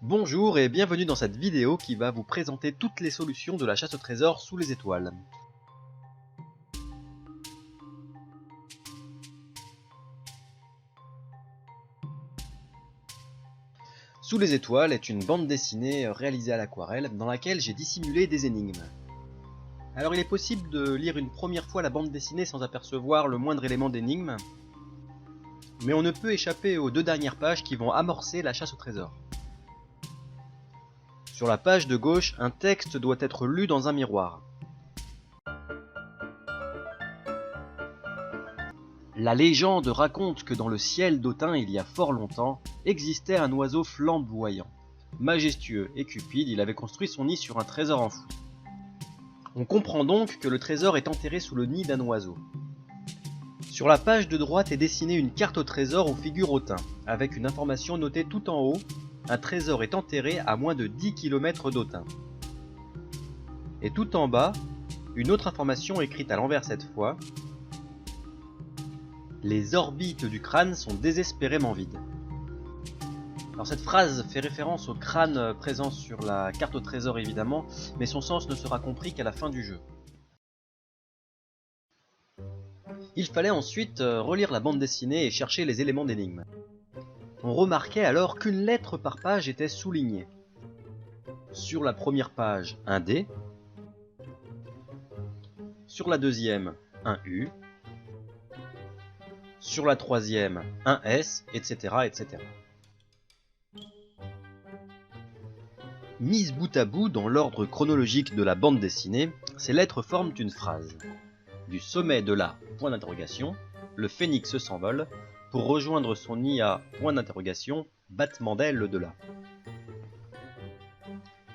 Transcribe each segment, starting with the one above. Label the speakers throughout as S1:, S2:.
S1: Bonjour et bienvenue dans cette vidéo qui va vous présenter toutes les solutions de la chasse au trésor sous les étoiles. Sous les étoiles est une bande dessinée réalisée à l'aquarelle dans laquelle j'ai dissimulé des énigmes. Alors il est possible de lire une première fois la bande dessinée sans apercevoir le moindre élément d'énigme, mais on ne peut échapper aux deux dernières pages qui vont amorcer la chasse au trésor. Sur la page de gauche, un texte doit être lu dans un miroir. La légende raconte que dans le ciel d'Autun, il y a fort longtemps, existait un oiseau flamboyant. Majestueux et cupide, il avait construit son nid sur un trésor enfoui. On comprend donc que le trésor est enterré sous le nid d'un oiseau. Sur la page de droite est dessinée une carte au trésor où figure Autun, avec une information notée tout en haut. Un trésor est enterré à moins de 10 km d'Autun. Et tout en bas, une autre information écrite à l'envers cette fois. Les orbites du crâne sont désespérément vides. Alors cette phrase fait référence au crâne présent sur la carte au trésor évidemment, mais son sens ne sera compris qu'à la fin du jeu. Il fallait ensuite relire la bande dessinée et chercher les éléments d'énigme. On remarquait alors qu'une lettre par page était soulignée. Sur la première page, un D. Sur la deuxième, un U. Sur la troisième, un S, etc. etc. Mises bout à bout dans l'ordre chronologique de la bande dessinée, ces lettres forment une phrase. Du sommet de la point d'interrogation, le phénix s'envole pour rejoindre son nid à point d'interrogation, battement d'aile de là.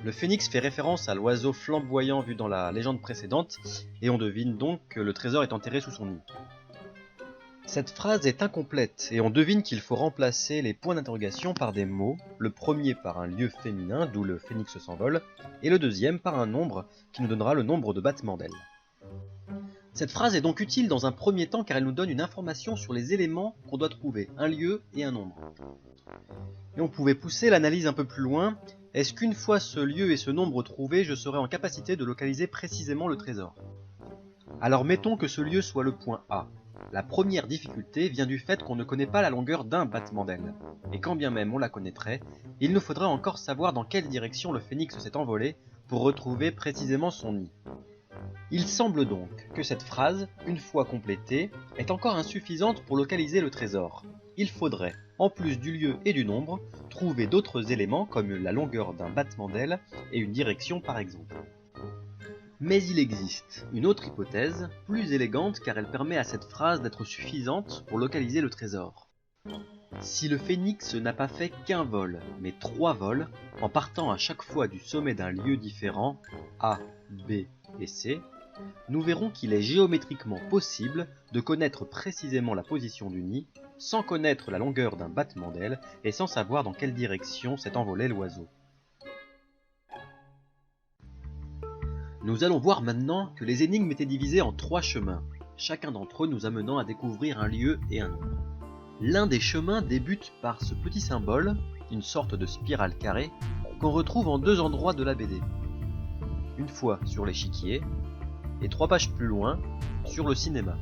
S1: Le phénix fait référence à l'oiseau flamboyant vu dans la légende précédente, et on devine donc que le trésor est enterré sous son nid. Cette phrase est incomplète, et on devine qu'il faut remplacer les points d'interrogation par des mots, le premier par un lieu féminin, d'où le phénix s'envole, et le deuxième par un nombre, qui nous donnera le nombre de battements d'aile. Cette phrase est donc utile dans un premier temps car elle nous donne une information sur les éléments qu'on doit trouver, un lieu et un nombre. Et on pouvait pousser l'analyse un peu plus loin. Est-ce qu'une fois ce lieu et ce nombre trouvés, je serai en capacité de localiser précisément le trésor? Alors mettons que ce lieu soit le point A. La première difficulté vient du fait qu'on ne connaît pas la longueur d'un battement d'aile. Et quand bien même on la connaîtrait, il nous faudrait encore savoir dans quelle direction le phénix s'est envolé pour retrouver précisément son nid. Il semble donc que cette phrase, une fois complétée, est encore insuffisante pour localiser le trésor. Il faudrait, en plus du lieu et du nombre, trouver d'autres éléments comme la longueur d'un battement d'aile et une direction par exemple. Mais il existe une autre hypothèse, plus élégante car elle permet à cette phrase d'être suffisante pour localiser le trésor. Si le phénix n'a pas fait qu'un vol, mais 3 vols, en partant à chaque fois du sommet d'un lieu différent, A, B et C, nous verrons qu'il est géométriquement possible de connaître précisément la position du nid, sans connaître la longueur d'un battement d'aile et sans savoir dans quelle direction s'est envolé l'oiseau. Nous allons voir maintenant que les énigmes étaient divisées en 3 chemins, chacun d'entre eux nous amenant à découvrir un lieu et un nombre. L'un des chemins débute par ce petit symbole, une sorte de spirale carrée, qu'on retrouve en 2 endroits de la BD. Une fois sur l'échiquier, et 3 pages plus loin, sur le cinéma.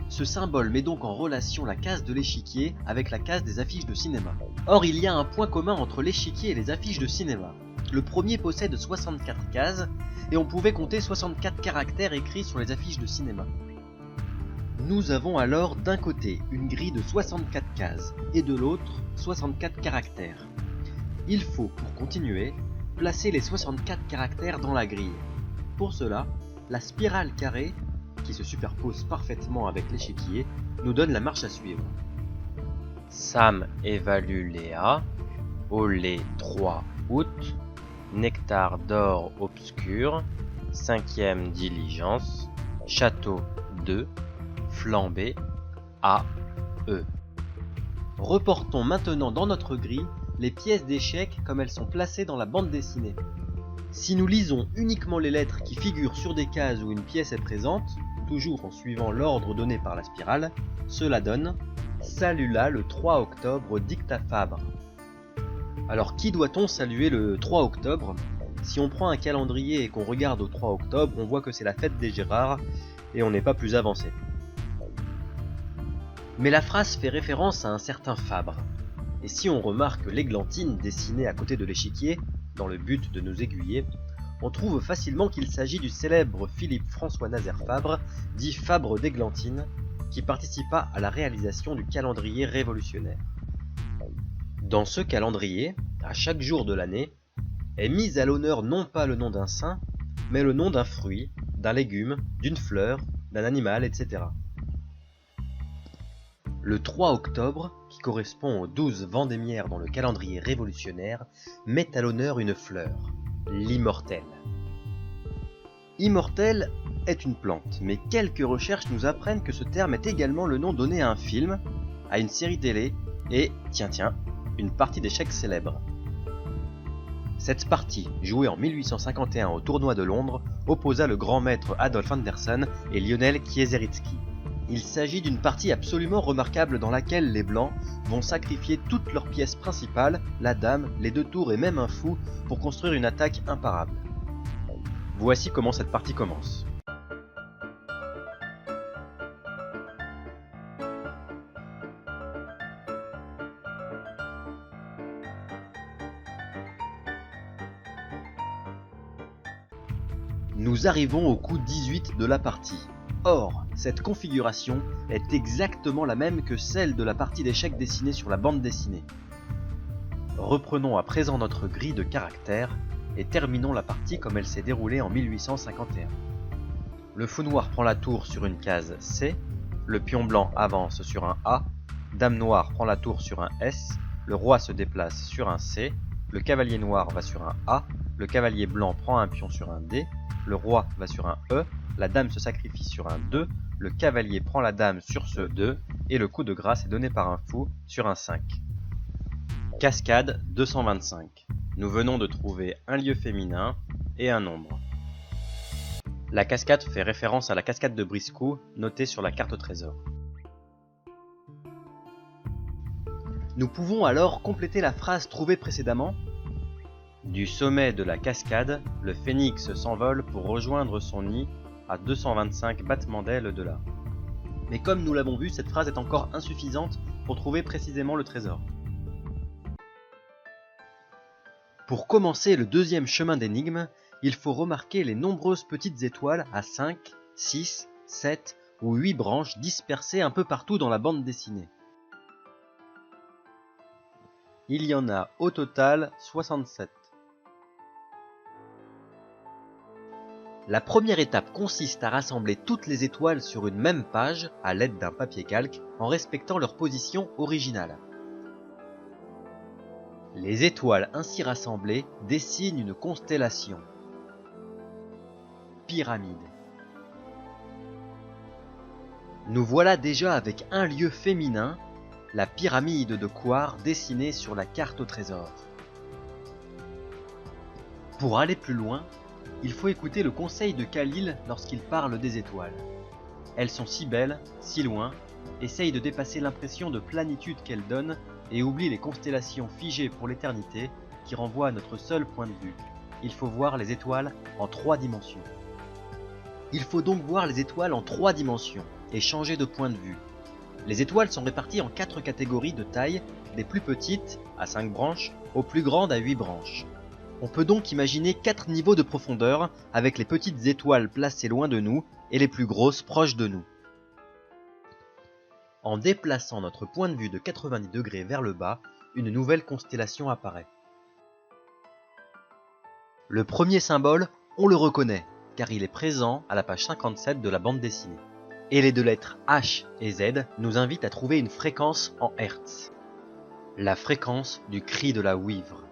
S1: Ce symbole met donc en relation la case de l'échiquier avec la case des affiches de cinéma. Or, il y a un point commun entre l'échiquier et les affiches de cinéma. Le premier possède 64 cases, et on pouvait compter 64 caractères écrits sur les affiches de cinéma. Nous avons alors d'un côté une grille de 64 cases, et de l'autre 64 caractères. Il faut, pour continuer, placer les 64 caractères dans la grille. Pour cela, la spirale carrée, qui se superpose parfaitement avec l'échiquier, nous donne la marche à suivre.
S2: Sam évalue Léa, Olé 3 août, Nectar d'or obscur, 5e diligence, Château 2, Flambée, A, E.
S1: Reportons maintenant dans notre grille les pièces d'échecs comme elles sont placées dans la bande dessinée. Si nous lisons uniquement les lettres qui figurent sur des cases où une pièce est présente, toujours en suivant l'ordre donné par la spirale, cela donne « Salut là le 3 octobre dicta Fabre ». Alors qui doit-on saluer le 3 octobre? Si on prend un calendrier et qu'on regarde au 3 octobre, on voit que c'est la fête des Gérards et on n'est pas plus avancé. Mais la phrase fait référence à un certain Fabre. Et si on remarque l'églantine dessinée à côté de l'échiquier, dans le but de nous aiguiller, on trouve facilement qu'il s'agit du célèbre Philippe-François Nazaire Fabre, dit Fabre d'Églantine, qui participa à la réalisation du calendrier révolutionnaire. Dans ce calendrier, à chaque jour de l'année, est mis à l'honneur non pas le nom d'un saint, mais le nom d'un fruit, d'un légume, d'une fleur, d'un animal, etc. Le 3 octobre, qui correspond au 12 vendémiaire dans le calendrier révolutionnaire, met à l'honneur une fleur, l'immortelle. Immortelle est une plante, mais quelques recherches nous apprennent que ce terme est également le nom donné à un film, à une série télé et, tiens, une partie d'échecs célèbre. Cette partie, jouée en 1851 au tournoi de Londres, opposa le grand maître Adolf Anderssen et Lionel Kieseritzky. Il s'agit d'une partie absolument remarquable dans laquelle les Blancs vont sacrifier toutes leurs pièces principales, la dame, les 2 tours et même un fou, pour construire une attaque imparable. Voici comment cette partie commence. Nous arrivons au coup 18 de la partie. Or, cette configuration est exactement la même que celle de la partie d'échecs dessinée sur la bande dessinée. Reprenons à présent notre grille de caractères et terminons la partie comme elle s'est déroulée en 1851. Le fou noir prend la tour sur une case C, le pion blanc avance sur un A, dame noire prend la tour sur un S, le roi se déplace sur un C, le cavalier noir va sur un A, le cavalier blanc prend un pion sur un D, le roi va sur un E, la dame se sacrifie sur un 2, le cavalier prend la dame sur ce 2, et le coup de grâce est donné par un fou sur un 5. Cascade 225. Nous venons de trouver un lieu féminin et un nombre. La cascade fait référence à la cascade de Briscou, notée sur la carte au trésor. Nous pouvons alors compléter la phrase trouvée précédemment. Du sommet de la cascade, le phénix s'envole pour rejoindre son nid à 225 battements d'ailes de là. Mais comme nous l'avons vu, cette phrase est encore insuffisante pour trouver précisément le trésor. Pour commencer le deuxième chemin d'énigme, il faut remarquer les nombreuses petites étoiles à 5, 6, 7 ou 8 branches dispersées un peu partout dans la bande dessinée. Il y en a au total 67. La première étape consiste à rassembler toutes les étoiles sur une même page à l'aide d'un papier calque en respectant leur position originale. Les étoiles ainsi rassemblées dessinent une constellation. Pyramide. Nous voilà déjà avec un lieu féminin, la pyramide de Coire dessinée sur la carte au trésor. Pour aller plus loin, il faut écouter le conseil de Khalil lorsqu'il parle des étoiles. Elles sont si belles, si loin, essayent de dépasser l'impression de planitude qu'elles donnent et oublient les constellations figées pour l'éternité qui renvoient à notre seul point de vue. Il faut voir les étoiles en 3 dimensions. Il faut donc voir les étoiles en 3 dimensions et changer de point de vue. Les étoiles sont réparties en 4 catégories de taille, des plus petites, à 5 branches, aux plus grandes à 8 branches. On peut donc imaginer 4 niveaux de profondeur, avec les petites étoiles placées loin de nous et les plus grosses proches de nous. En déplaçant notre point de vue de 90 degrés vers le bas, une nouvelle constellation apparaît. Le premier symbole, on le reconnaît, car il est présent à la page 57 de la bande dessinée. Et les 2 lettres H et Z nous invitent à trouver une fréquence en Hertz. La fréquence du cri de la ouivre.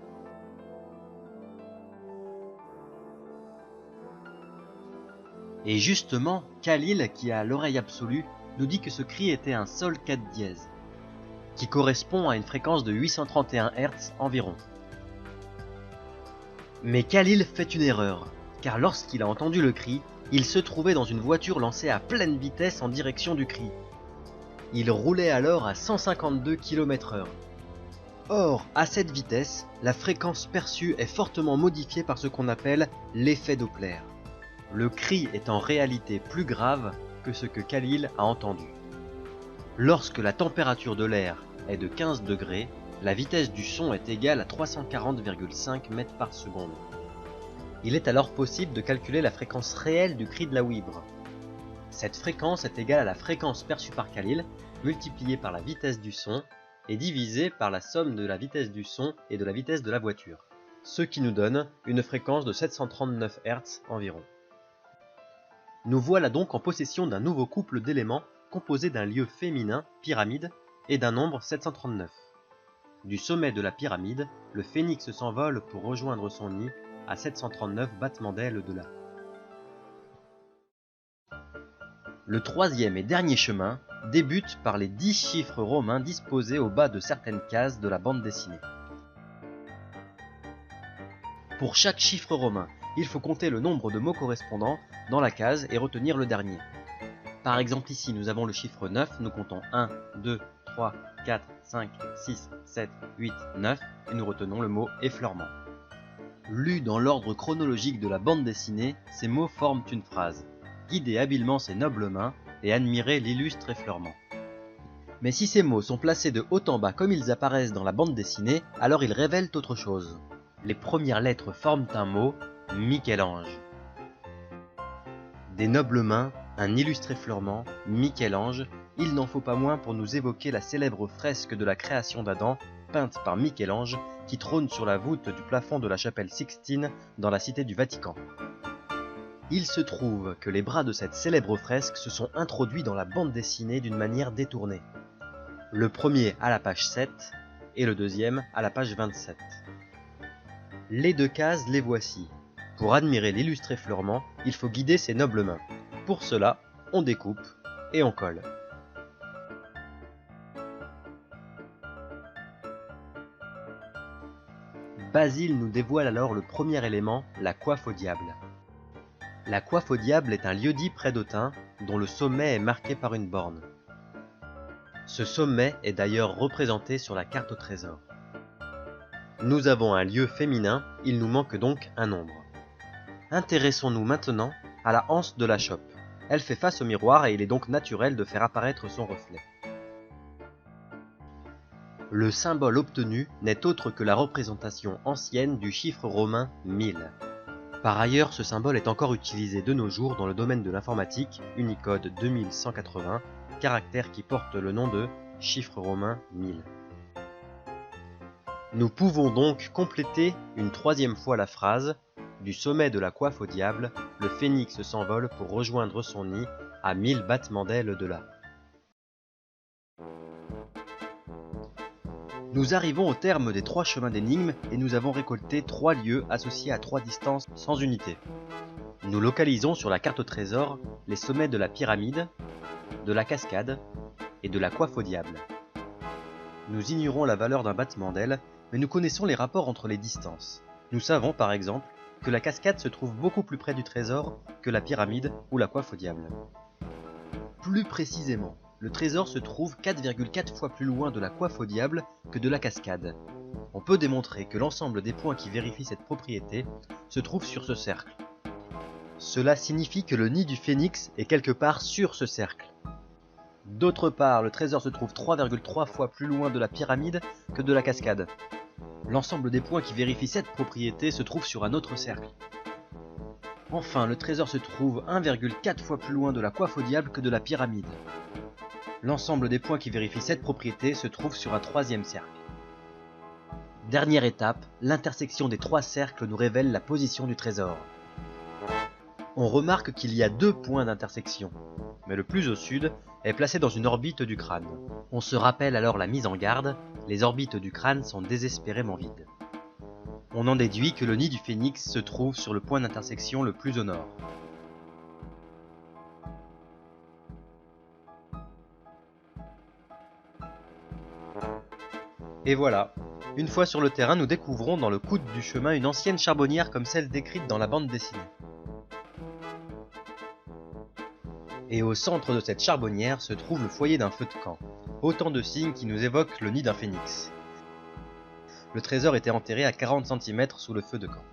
S1: Et justement, Khalil, qui a l'oreille absolue, nous dit que ce cri était un sol 4 dièse, qui correspond à une fréquence de 831 Hz environ. Mais Khalil fait une erreur, car lorsqu'il a entendu le cri, il se trouvait dans une voiture lancée à pleine vitesse en direction du cri. Il roulait alors à 152 km/h. Or, à cette vitesse, la fréquence perçue est fortement modifiée par ce qu'on appelle l'effet Doppler. Le cri est en réalité plus grave que ce que Khalil a entendu. Lorsque la température de l'air est de 15 degrés, la vitesse du son est égale à 340,5 mètres par seconde. Il est alors possible de calculer la fréquence réelle du cri de la ouïbre. Cette fréquence est égale à la fréquence perçue par Khalil, multipliée par la vitesse du son, et divisée par la somme de la vitesse du son et de la vitesse de la voiture, ce qui nous donne une fréquence de 739 Hz environ. Nous voilà donc en possession d'un nouveau couple d'éléments composé d'un lieu féminin, pyramide, et d'un nombre 739. Du sommet de la pyramide, le phénix s'envole pour rejoindre son nid à 739 battements d'ailes de là. Le troisième et dernier chemin débute par les 10 chiffres romains disposés au bas de certaines cases de la bande dessinée. Pour chaque chiffre romain, il faut compter le nombre de mots correspondants dans la case et retenir le dernier. Par exemple ici nous avons le chiffre 9, nous comptons 1, 2, 3, 4, 5, 6, 7, 8, 9 et nous retenons le mot effleurement. Lus dans l'ordre chronologique de la bande dessinée, ces mots forment une phrase. Guidez habilement ces nobles mains et admirez l'illustre effleurement. Mais si ces mots sont placés de haut en bas comme ils apparaissent dans la bande dessinée, alors ils révèlent autre chose. Les premières lettres forment un mot, Michel-Ange. Des nobles mains, un illustre effleurement, Michel-Ange, il n'en faut pas moins pour nous évoquer la célèbre fresque de la création d'Adam, peinte par Michel-Ange, qui trône sur la voûte du plafond de la chapelle Sixtine dans la cité du Vatican. Il se trouve que les bras de cette célèbre fresque se sont introduits dans la bande dessinée d'une manière détournée. Le premier à la page 7 et le deuxième à la page 27. Les deux cases les voici. Pour admirer l'illustre effleurement, il faut guider ses nobles mains. Pour cela, on découpe et on colle. Basile nous dévoile alors le premier élément, la coiffe au diable. La coiffe au diable est un lieu-dit près d'Autun, dont le sommet est marqué par une borne. Ce sommet est d'ailleurs représenté sur la carte au trésor. Nous avons un lieu féminin, il nous manque donc un nombre. Intéressons-nous maintenant à la anse de la chope. Elle fait face au miroir et il est donc naturel de faire apparaître son reflet. Le symbole obtenu n'est autre que la représentation ancienne du chiffre romain 1000. Par ailleurs, ce symbole est encore utilisé de nos jours dans le domaine de l'informatique, Unicode 2180, caractère qui porte le nom de chiffre romain 1000. Nous pouvons donc compléter une troisième fois la phrase « Du sommet de la coiffe au diable, le phénix s'envole pour rejoindre son nid à 1000 battements d'ailes de là. » Nous arrivons au terme des 3 chemins d'énigmes et nous avons récolté 3 lieux associés à 3 distances sans unité. Nous localisons sur la carte au trésor les sommets de la pyramide, de la cascade et de la coiffe au diable. Nous ignorons la valeur d'un battement d'aile, mais nous connaissons les rapports entre les distances. Nous savons par exemple que la cascade se trouve beaucoup plus près du trésor que la pyramide ou la coiffe au diable. Plus précisément, le trésor se trouve 4,4 fois plus loin de la coiffe au diable que de la cascade. On peut démontrer que l'ensemble des points qui vérifient cette propriété se trouve sur ce cercle. Cela signifie que le nid du phénix est quelque part sur ce cercle. D'autre part, le trésor se trouve 3,3 fois plus loin de la pyramide que de la cascade. L'ensemble des points qui vérifient cette propriété se trouve sur un autre cercle. Enfin, le trésor se trouve 1,4 fois plus loin de la coiffe au diable que de la pyramide. L'ensemble des points qui vérifient cette propriété se trouve sur un troisième cercle. Dernière étape, l'intersection des 3 cercles nous révèle la position du trésor. On remarque qu'il y a 2 points d'intersection, mais le plus au sud est placé dans une orbite du crâne. On se rappelle alors la mise en garde, les orbites du crâne sont désespérément vides. On en déduit que le nid du phénix se trouve sur le point d'intersection le plus au nord. Et voilà, une fois sur le terrain, nous découvrons dans le coude du chemin une ancienne charbonnière comme celle décrite dans la bande dessinée. Et au centre de cette charbonnière se trouve le foyer d'un feu de camp, autant de signes qui nous évoquent le nid d'un phénix. Le trésor était enterré à 40 cm sous le feu de camp.